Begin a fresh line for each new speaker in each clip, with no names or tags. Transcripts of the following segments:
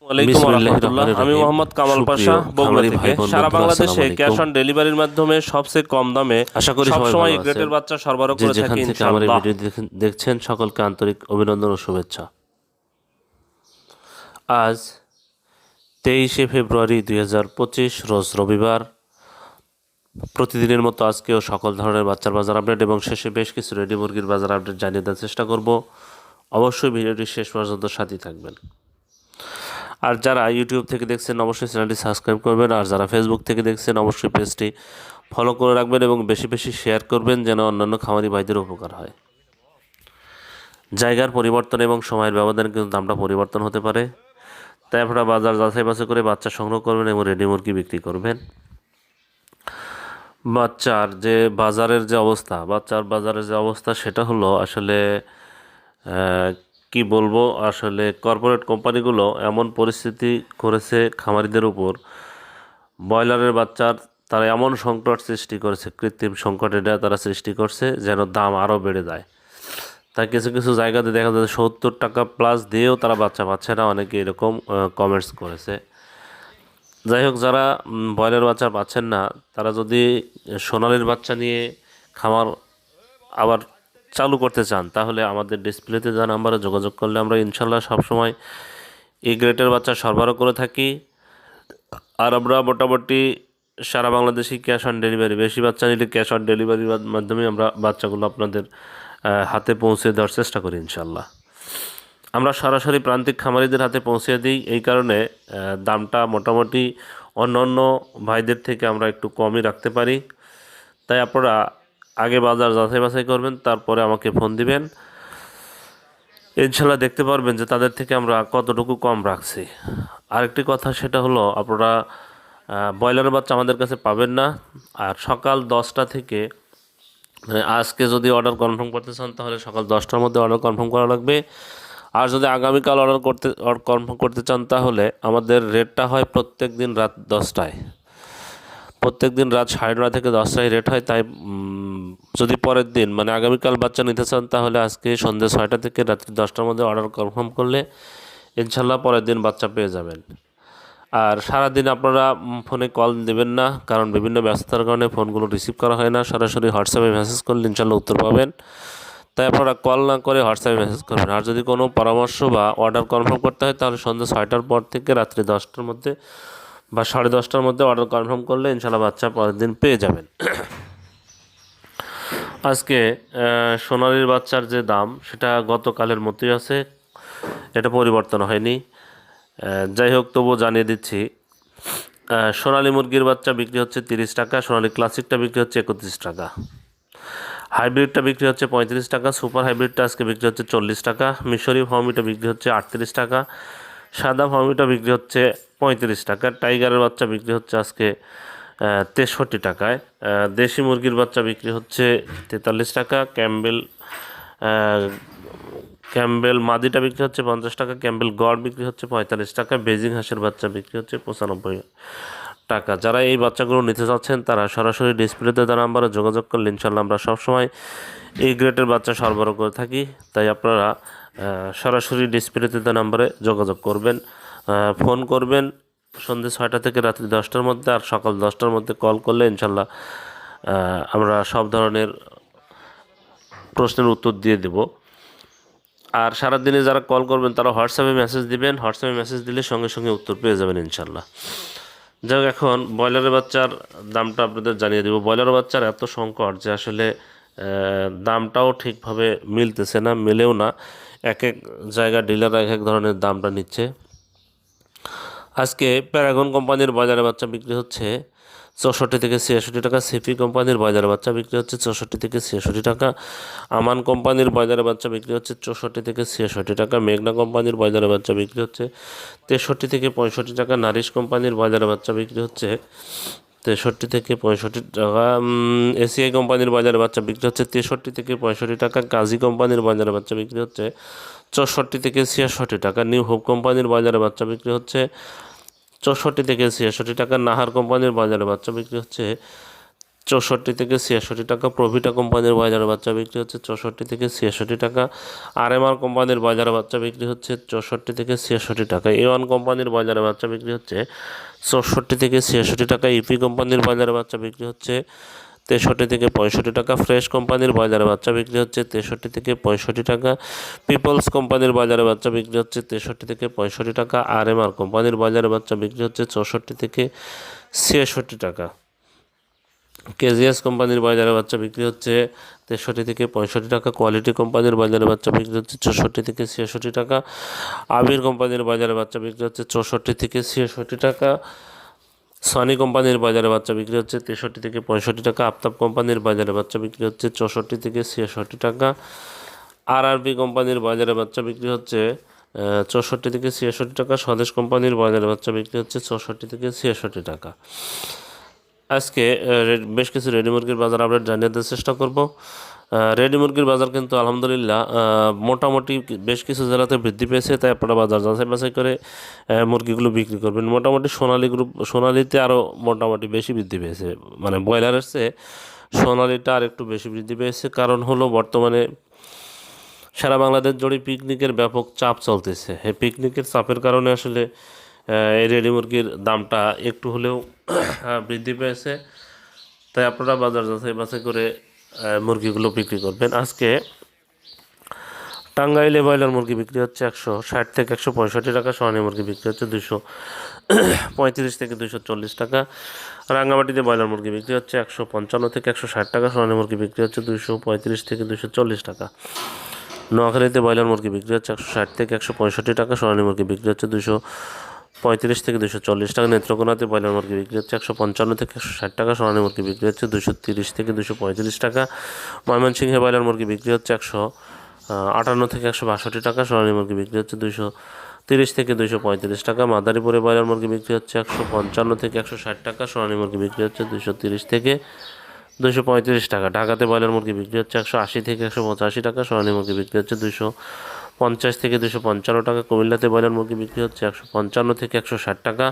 ওয়ালাইকুম
বিসমিল্লাহির
রহমতুল্লাহ।
রহমানির
আমি
রহিম।
মোহাম্মদ কামাল
সুপ্রিয়
পাশা, বগুড়া
খামারি
থেকে।
ভাই বোন
সারা
বন্ধুরা, আসসালামু
বাংলাদেশে ক্যাশ
আলাইকুম।
অন ডেলিভারির মাধ্যমে সবচেয়ে কম দামে
আশা করি সবাই
সবসময়
ভালো
এই
আছেন।
গ্রেটের বাচ্চা সরবরাহ
যে
করে
যেখান
থাকি
থেকে আমার এই
ইনশাল্লাহ।
ভিডিও দেখছেন সকলকে আন্তরিক অভিনন্দন ও শুভেচ্ছা। আজ 23শে ফেব্রুয়ারি 2025 রোজ রবিবার। প্রতিদিনের মতো আজকেও সকল ধরনের বাচ্চার বাজার আপডেট এবং শেষে বেশ কিছু রেডি মুরগির বাজার আপডেট জানিয়ে দেওয়ার চেষ্টা করব। অবশ্যই ভিডিওটি শেষ পর্যন্ত সাথী থাকবেন। আর যারা ইউটিউব থেকে দেখছেন অবশ্যই চ্যানেলটি সাবস্ক্রাইব করবেন, আর যারা ফেসবুক থেকে দেখছেন অবশ্যই পেজটি ফলো করে রাখবেন এবং বেশি বেশি শেয়ার করবেন যেন অন্যান্য খামারি ভাইদের উপকার হয়। জায়গার পরিবর্তন এবং সময়ের ব্যবধানে কিন্তু দামটা পরিবর্তন হতে পারে, তাই আপনারা বাজার যাচাই বাছাই করে বাচ্চা সংগ্রহ করবেন এবং রেডি মুরগি বিক্রি করবেন। বাচ্চার যে বাজারের যে অবস্থা সেটা হলো আসলে কি বলবো, আসলে কর্পোরেট কোম্পানিগুলো এমন পরিস্থিতি করেছে খামারিদের উপর। ব্রয়লারের বাচ্চার তারা এমন সংকট সৃষ্টি করেছে, কৃত্রিম সংকট এটা তারা সৃষ্টি করছে যেন দাম আরও বেড়ে যায়। তাই কিছু কিছু জায়গাতে দেখা যাচ্ছে 70 টাকা প্লাস দিয়েও তারা বাচ্চা পাচ্ছে না, অনেকে এরকম কমেন্টস করেছে। যাই হোক, যারা ব্রয়লার বাচ্চা পাচ্ছেন না তারা যদি সোনালির বাচ্চা নিয়ে খামার আবার চালু করতে চান তাহলে আমাদের ডিসপ্লেতে যা নাম্বারে যোগাযোগ করলে আমরা ইনশাল্লাহ সবসময় এই গ্রেটের বাচ্চা সরবরাহ করে থাকি। আর আমরা মোটামুটি সারা বাংলাদেশে ক্যাশ অন ডেলিভারি, বেশি বাচ্চা নিলে ক্যাশ অন ডেলিভারির মাধ্যমে আমরা বাচ্চাগুলো আপনাদের হাতে পৌঁছে দেওয়ার চেষ্টা করি ইনশাল্লাহ। আমরা সরাসরি প্রান্তিক খামারিদের হাতে পৌঁছে দিই, এই কারণে দামটা মোটামুটি অন্য অন্য ভাইদের থেকে আমরা একটু কমই রাখতে পারি। তাই আপনারা আগে বাজার যাচাই বাছাই করবেন, তারপরে আমাকে ফোন দিবেন। ইনশাল্লাহ দেখতে পারবেন যে তাদের থেকে আমরা কতটুকু কম রাখছি। আরেকটি কথা সেটা হলো, আপনারা ব্রয়লারের বাচ্চা আমাদের কাছে পাবেন না। আর সকাল 10টা থেকে, মানে আজকে যদি অর্ডার কনফার্ম করতে চান তাহলে সকাল 10টার মধ্যে অর্ডার কনফার্ম করা লাগবে। আর যদি আগামীকাল কনফার্ম করতে চান তাহলে আমাদের রেটটা হয় প্রত্যেক দিন রাত 10টায়, প্রত্যেক দিন রাত 9:30 থেকে 10টায় রেট হয়। তাই যদি পরের দিন মানে আগামীকাল বাচ্চা নিতে চান তাহলে আজকে সন্ধ্যে 6টা থেকে রাত্রি 10টার মধ্যে অর্ডার কনফার্ম করলে ইনশাল্লাহ পরের দিন বাচ্চা পেয়ে যাবেন। আর সারাদিন আপনারা ফোনে কল দেবেন না, কারণ বিভিন্ন ব্যস্ততার কারণে ফোনগুলো রিসিভ করা হয় না। সরাসরি হোয়াটসঅ্যাপে মেসেজ করলে ইনশাল্লাহ উত্তর পাবেন। তাই আপনারা কল না করে হোয়াটসঅ্যাপে মেসেজ করবেন। আর যদি কোনো পরামর্শ বা অর্ডার কনফার্ম করতে হয় তাহলে সন্ধ্যা 6টার পর থেকে রাত্রি 10টার মধ্যে বা 10:30টার মধ্যে অর্ডার কনফার্ম করলে ইনশাল্লাহ বাচ্চা পরের দিন পেয়ে যাবেন। আজকে সোনালির বাচ্চার যে দাম সেটা গতকালের মতোই আছে, এটা পরিবর্তন হয়নি। যাই হোক, তবুও জানিয়ে দিচ্ছি, সোনালি মুরগির বাচ্চা বিক্রি হচ্ছে 30 টাকা, সোনালি ক্লাসিকটা বিক্রি হচ্ছে 31 টাকা, হাইব্রিডটা বিক্রি হচ্ছে 35 টাকা, সুপার হাইব্রিডটা আজকে বিক্রি হচ্ছে 40 টাকা, মিশরি ফার্মিটা বিক্রি হচ্ছে 38 টাকা, সাদা ফার্মিটা বিক্রি হচ্ছে 35 টাকা, টাইগারের বাচ্চা বিক্রি হচ্ছে আজকে 63 টাকায়, দেশি মুরগির বাচ্চা বিক্রি হচ্ছে 43 টাকা, ক্যাম্বেল মাদিটা বিক্রি হচ্ছে 50 টাকা, ক্যাম্বেল গড় বিক্রি হচ্ছে 45 টাকা, বেজিং হাঁসের বাচ্চা বিক্রি হচ্ছে 95 টাকা। যারা এই বাচ্চাগুলো নিতে চাচ্ছেন তারা সরাসরি ডিসপ্লেতে তার নাম্বারে যোগাযোগ করলে ইনশাল্লাহ আমরা সবসময় এই গ্রেটের বাচ্চা সরবরাহ করে থাকি। তাই আপনারা সরাসরি ডিসপ্লেতে তার নাম্বারে যোগাযোগ করবেন, ফোন করবেন সন্ধ্যে 6টা থেকে রাত্রি 10টার মধ্যে, আর সকাল 10টার মধ্যে কল করলে ইনশাল্লাহ আমরা সব ধরনের প্রশ্নের উত্তর দিয়ে দেব। আর সারাদিনে যারা কল করবেন তারা হোয়াটসঅ্যাপে মেসেজ দিবেন, হোয়াটসঅ্যাপে মেসেজ দিলে সঙ্গে সঙ্গে উত্তর পেয়ে যাবেন ইনশাল্লাহ। যাই হোক, এখন ব্রয়লারের বাচ্চার দামটা আপনাদের জানিয়ে দেব। ব্রয়লারের বাচ্চার এত সংকট যে আসলে দামটাও ঠিকভাবে মিলতেছে না, মেলেও না। এক এক জায়গা ডিলার এক এক ধরনের দামটা নিচ্ছে। আজকে প্যারাগন কোম্পানির ব্রয়লারের বাচ্চা বিক্রি হচ্ছে 64 থেকে 66 টাকা, সিপি কোম্পানির ব্রয়লারের বাচ্চা বিক্রি হচ্ছে 64 থেকে 66 টাকা, আমান কোম্পানির ব্রয়লারের বাচ্চা বিক্রি হচ্ছে 64 থেকে 66 টাকা, মেঘনা কোম্পানির ব্রয়লারের বাচ্চা বিক্রি হচ্ছে 63 থেকে 65 টাকা, নারিশ কোম্পানির ব্রয়লারের বাচ্চা বিক্রি হচ্ছে 63 থেকে 65 টাকা, এসিআই কোম্পানির ব্রয়লারের বাচ্চা বিক্রি হচ্ছে 63 থেকে 65 টাকা, কাজী কোম্পানির ব্রয়লারের বাচ্চা বিক্রি হচ্ছে 64 থেকে 66 টাকা, নিউ হোপ কোম্পানির ব্রয়লারের বাচ্চা বিক্রি হচ্ছে 64 থেকে 66 টাকা, নাহার কোম্পানির ব্রয়লারের বাচ্চা বিক্রি হচ্ছে 64 থেকে 66 টাকা। প্রভিটা কোম্পানির ব্রয়লারের বাচ্চা বিক্রি হচ্ছে 64 থেকে 66 টাকা। আরএমআর কোম্পানির ব্রয়লারের বাচ্চা বিক্রি হচ্ছে 64 থেকে 66 টাকা। A1 কোম্পানির ব্রয়লারের বাচ্চা বিক্রি হচ্ছে 64 থেকে 66 টাকা। ইপি কোম্পানির ব্রয়লারের বাচ্চা বিক্রি হচ্ছে 63 থেকে 65 টাকা। ফ্রেশ কোম্পানির ব্রয়লারের বাচ্চা বিক্রি হচ্ছে 63 থেকে 65 টাকা। পিপলস কোম্পানির ব্রয়লারের বাচ্চা বিক্রি হচ্ছে 63 থেকে 65 টাকা। আরএমআর কোম্পানির ব্রয়লারের বাচ্চা বিক্রি হচ্ছে 64 থেকে 66 টাকা। কেজিএস কোম্পানির ব্রয়লারের বাচ্চা বিক্রি হচ্ছে 63 থেকে 65 টাকা। কোয়ালিটি কোম্পানির ব্রয়লারের বাচ্চা বিক্রি হচ্ছে 64 থেকে 66 টাকা। আবির কোম্পানির ব্রয়লারের বাচ্চা বিক্রি হচ্ছে 64 থেকে 66 টাকা। সনি কোম্পানির বাজারে বাচ্চা বিক্রি হচ্ছে 63 থেকে 65 টাকা। আফতাব কোম্পানির বাজারে বাচ্চা বিক্রি হচ্ছে 64 থেকে 66 টাকা। আরআরবি কোম্পানির বাজারে বাচ্চা বিক্রি হচ্ছে 64 থেকে 66 টাকা। স্বদেশ কোম্পানির বাজারে বাচ্চা বিক্রি হচ্ছে 64 থেকে 66 টাকা। আজকে বেশ কিছু রেডি মুরগির বাজার আপডেট জানিয়ে দেওয়ার চেষ্টা করব। রেডি মুরগির বাজার কিন্তু আলহামদুলিল্লাহ মোটামুটি বেশ কিছু জেলাতে বৃদ্ধি পেয়েছে, তাই আপনারা বাজার যাচাই বাছাই করে মুরগিগুলো বিক্রি করবেন। মোটামুটি সোনালিতে আরও মোটামুটি বেশি বৃদ্ধি পেয়েছে, মানে ব্রয়লারের চেয়ে সোনালিটা আর একটু বেশি বৃদ্ধি পেয়েছে। কারণ হলো বর্তমানে সারা বাংলাদেশ জুড়ে পিকনিকের ব্যাপক চাপ চলতেছে। এই পিকনিকের চাপের কারণে আসলে এই রেডি মুরগির দামটা একটু হলেও বৃদ্ধি পেয়েছে, তাই আপনারা বাজার যাচাই বাছাই করে মুরগিগুলো বিক্রি করবেন। আজকে টাঙ্গাইলে ব্রয়লার মুরগি বিক্রি হচ্ছে 160 থেকে 165 টাকা। সোনালী মুরগি বিক্রি হচ্ছে 235 থেকে 240 টাকা। রাঙ্গামাটিতে ব্রয়লার মুরগি বিক্রি হচ্ছে 155 থেকে 160 টাকা। সোনালী মুরগি বিক্রি হচ্ছে 235 থেকে 240 টাকা। নোয়াখালীতে ব্রয়লার মুরগি বিক্রি হচ্ছে 160 থেকে 165 টাকা। সোনালী মুরগি বিক্রি হচ্ছে 235 থেকে 240 টাকা। নেত্রকোনাতে ব্রয়লার মুরগি বিক্রি হচ্ছে 155 থেকে 160 টাকা। সোনালী মুরগি বিক্রি হচ্ছে 230 থেকে 235 টাকা। ময়মনসিংহে ব্রয়লার মুরগি বিক্রি হচ্ছে 158 থেকে 162 টাকা। সোনালী মুরগি বিক্রি হচ্ছে 230 থেকে 235 টাকা। মাদারীপুরে ব্রয়লার মুরগি বিক্রি হচ্ছে 155 থেকে 160 টাকা। সোনালী মুরগি বিক্রি হচ্ছে 230 থেকে 235 টাকা। ঢাকাতে ব্রয়লার মুরগি বিক্রি হচ্ছে 180 থেকে 185 টাকা। সোনালী মুরগি বিক্রি হচ্ছে 250 থেকে 255 টাকা। কুমিল্লাতে ব্রয়লার মুরগি বিক্রি হচ্ছে 155 থেকে 160 টাকা।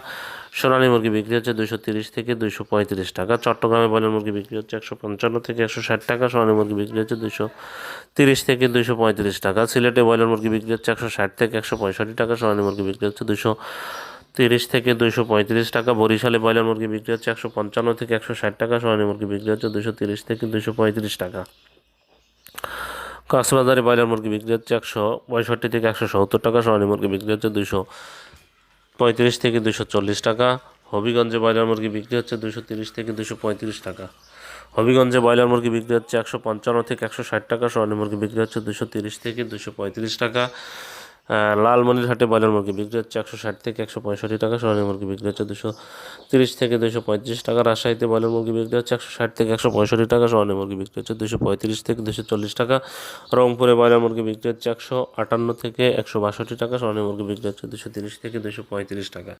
সোনালী মুরগি বিক্রি হচ্ছে 230 থেকে 235 টাকা। চট্টগ্রামে ব্রয়লার মুরগি বিক্রি হচ্ছে 155 থেকে 160 টাকা। সোনালী মুরগি বিক্রি হচ্ছে 230 থেকে 235 টাকা। সিলেটে ব্রয়লার মুরগি বিক্রি হচ্ছে 160 থেকে 165 টাকা। সোনালী মুরগি বিক্রি হচ্ছে 230 থেকে 235 টাকা। বরিশালে ব্রয়লার মুরগি বিক্রি হচ্ছে 155 থেকে 160 টাকা। সোনালী মুরগি বিক্রি হচ্ছে 230 থেকে 235 টাকা। কক্সবাজারে ব্রয়লার মুরগি বিক্রি হচ্ছে 165 থেকে 170 টাকা। সোনালী মুরগি বিক্রি হচ্ছে 235 থেকে 240 টাকা। হবিগঞ্জে ব্রয়লার মুরগি বিক্রি হচ্ছে 230 থেকে 235 টাকা। হবিগঞ্জে ব্রয়লার মুরগি বিক্রি হচ্ছে 155 থেকে 160 টাকা। সোনালী মুরগি বিক্রি হচ্ছে 230 থেকে 235 টাকা। লালমনিরহাটে ব্রয়লার মুরগি বিক্রি হচ্ছে 160 থেকে 165 টাকা। সোনালী মুরগি বিক্রি হচ্ছে 230 থেকে 235 টাকা। রাজশাহীতে ব্রয়লার মুরগি বিক্রি হচ্ছে 160 থেকে 165 টাকা। সোনালী মুরগি বিক্রি হচ্ছে 235 থেকে 240 টাকা। রংপুরে ব্রয়লার মুরগি বিক্রি হচ্ছে 158 থেকে 162 টাকা। সোনালী মুরগি বিক্রি হচ্ছে 230 থেকে 235 টাকা।